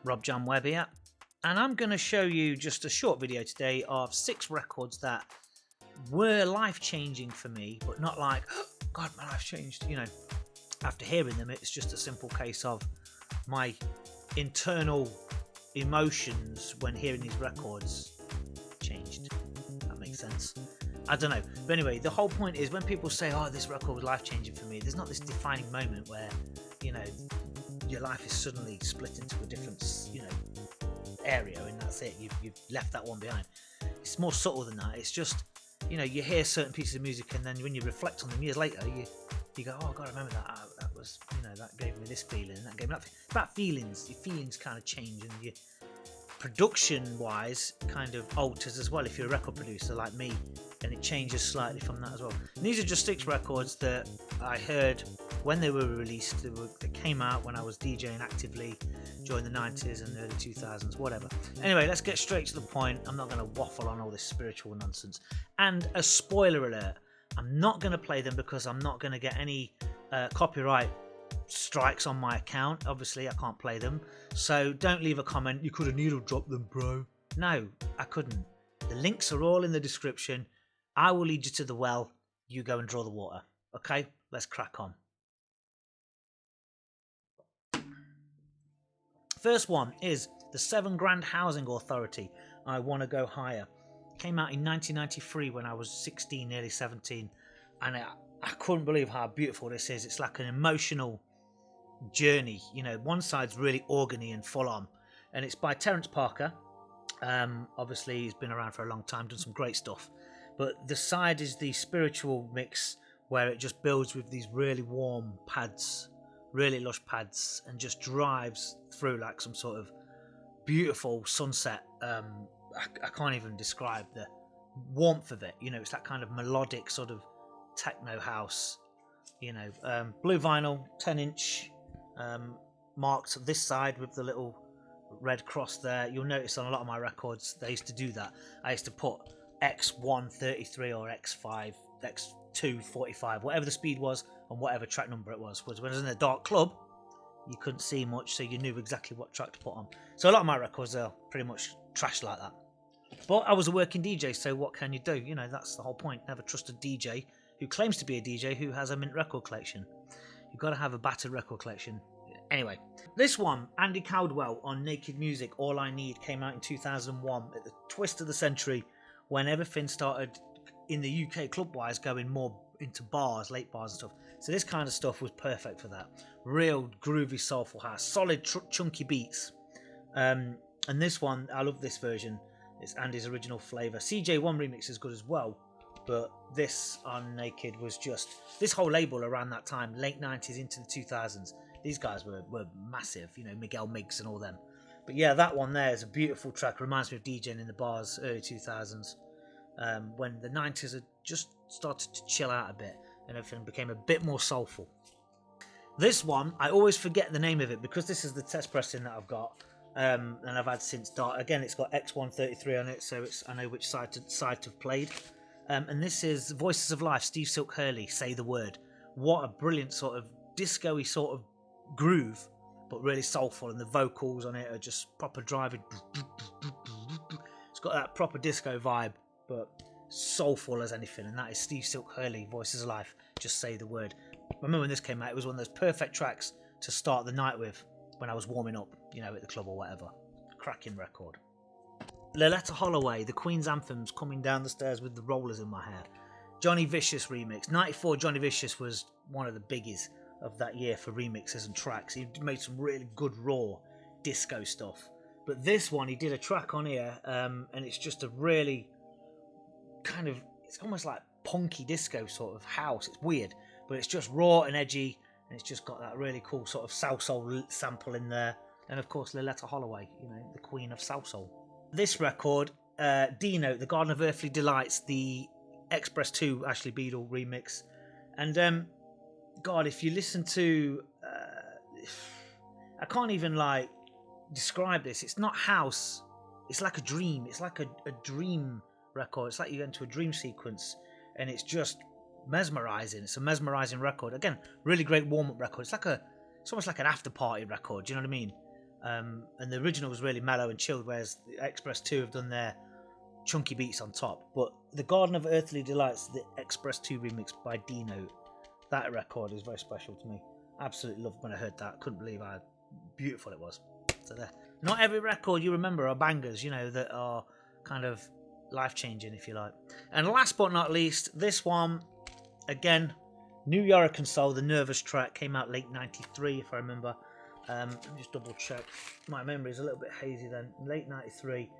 Rob John Webb here, and I'm going to show you just a short video today of 6 records that were life-changing for me, but not like, oh, God, my life changed, you know. After hearing them, it's just a simple case of my internal emotions when hearing these records changed. That makes sense. I don't know. But anyway, the whole point is when people say, oh, this record was life-changing for me, there's not this defining moment where, you know, your life is suddenly split into a different, you know, area, and that's it. You've left that one behind. It's more subtle than that. It's just, you know, you hear certain pieces of music, and then when you reflect on them years later, you go, oh God, I remember that. That was, you know, that gave me this feeling, and that gave me that. It's about feelings. Your feelings kind of change, and your production-wise kind of alters as well if you're a record producer like me, and it changes slightly from that as well. And these are just 6 records that I heard when they were released. They came out when I was DJing actively during the 90s and early 2000s, whatever. Anyway, let's get straight to the point. I'm not going to waffle on all this spiritual nonsense. And a spoiler alert, I'm not going to play them because I'm not going to get any copyright strikes on my account. Obviously, I can't play them. So don't leave a comment, you could have needle dropped them, bro. No, I couldn't. The links are all in the description. I will lead you to the well. You go and draw the water. Okay, let's crack on. First one is the 7 Grand Housing Authority, I Wanna Go Higher. Came out in 1993 when I was 16, nearly 17. And I couldn't believe how beautiful this is. It's like an emotional journey. You know, one side's really organy and full on. And it's by Terence Parker. Obviously, he's been around for a long time, done some great stuff. But the side is the spiritual mix where it just builds with these really warm pads, really lush pads, and just drives through like some sort of beautiful sunset. I can't even describe the warmth of it. You know, it's that kind of melodic sort of techno house. You know, blue vinyl, 10-inch, marked this side with the little red cross there. You'll notice on a lot of my records they used to do that. I used to put X133 or X5, X245, whatever the speed was and whatever track number it was. When I was in a dark club, you couldn't see much, so you knew exactly what track to put on. So a lot of my records are pretty much trashed like that. But I was a working DJ, so what can you do? You know, that's the whole point. Never trust a DJ who claims to be a DJ who has a mint record collection. You've got to have a battered record collection. Anyway, this one, Andy Caldwell on Naked Music, All I Need, came out in 2001 at the twist of the century when everything started in the UK club-wise going more into bars, late bars and stuff. So this kind of stuff was perfect for that. Real groovy soulful house, solid chunky beats. And this one, I love this version. It's Andy's original flavour. CJ1 remix is good as well, but this on Naked was just, this whole label around that time, late 90s into the 2000s, these guys were massive, you know, Miguel Miggs and all them. But yeah, that one there is a beautiful track. Reminds me of DJing in the bars, early 2000s, when the 90s had just started to chill out a bit and everything became a bit more soulful. This one, I always forget the name of it because this is the test pressing that I've got, and I've had since start. Again, it's got X133 on it, so I know which side to have played. And this is Voices of Life, Steve Silk Hurley, Say the Word. What a brilliant sort of disco-y sort of groove, but really soulful, and the vocals on it are just proper driving. It's got that proper disco vibe, but soulful as anything, and that is Steve Silk Hurley, Voices of Life, Just Say the Word. I remember when this came out, it was one of those perfect tracks to start the night with when I was warming up, you know, at the club or whatever. Cracking record. Loleatta Holloway, the Queen's Anthems, Coming Down the Stairs with the Rollers in My Hair. Johnny Vicious remix. 94 Johnny Vicious was one of the biggies of that year for remixes and tracks. He made some really good raw disco stuff. But this one, he did a track on here, and it's just a really kind of, it's almost like punky disco sort of house. It's weird, but it's just raw and edgy, and it's just got that really cool sort of South Soul sample in there. And of course, Loleatta Holloway, you know, the queen of South Soul. This record, D-Note, The Garden of Earthly Delights, the Express 2 Ashley Beadle remix. And God, if you listen to, I can't even like describe this. It's not house. It's like a dream. It's like a dream record. It's like you go into a dream sequence, and it's just mesmerizing. It's a mesmerizing record. Again, really great warm-up record. It's almost like an after party record. Do you know what I mean? And the original was really mellow and chilled, whereas the Express 2 have done their chunky beats on top. But the Garden of Earthly Delights, the Express 2 remix by Dino, that record is very special to me. Absolutely loved when I heard that. Couldn't believe how beautiful it was. So there. Not every record you remember are bangers, you know, that are kind of life-changing, if you like. And last but not least, this one, again, New York Soul, the Nervous track, came out late 93, if I remember. Let me just double check. My memory is a little bit hazy then. Late 93.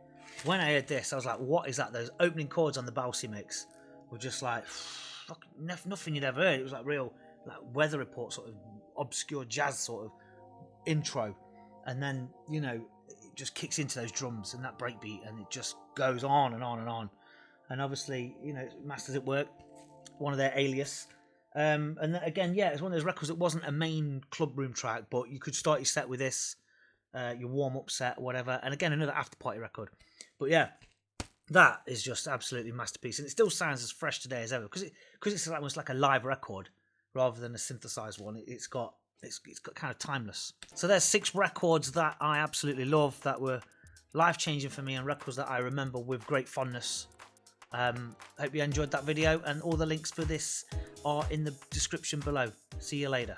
When I heard this, I was like, what is that? Those opening chords on the Bouncy mix were just like, fucking nothing you'd ever heard. It was like real, like Weather Report sort of obscure jazz sort of intro. And then, you know, it just kicks into those drums and that breakbeat, and it just goes on and on and on. And obviously, you know, Masters at Work, one of their Alias. And again, yeah, it's one of those records that wasn't a main club room track, but you could start your set with this, your warm-up set, whatever. And again, another after party record. But yeah, that is just absolutely masterpiece, and it still sounds as fresh today as ever because it's almost like a live record rather than a synthesized one. It's got kind of timeless. So there's 6 records that I absolutely love, that were life-changing for me, and records that I remember with great fondness. Hope you enjoyed that video, and all the links for this are in the description below. See you later.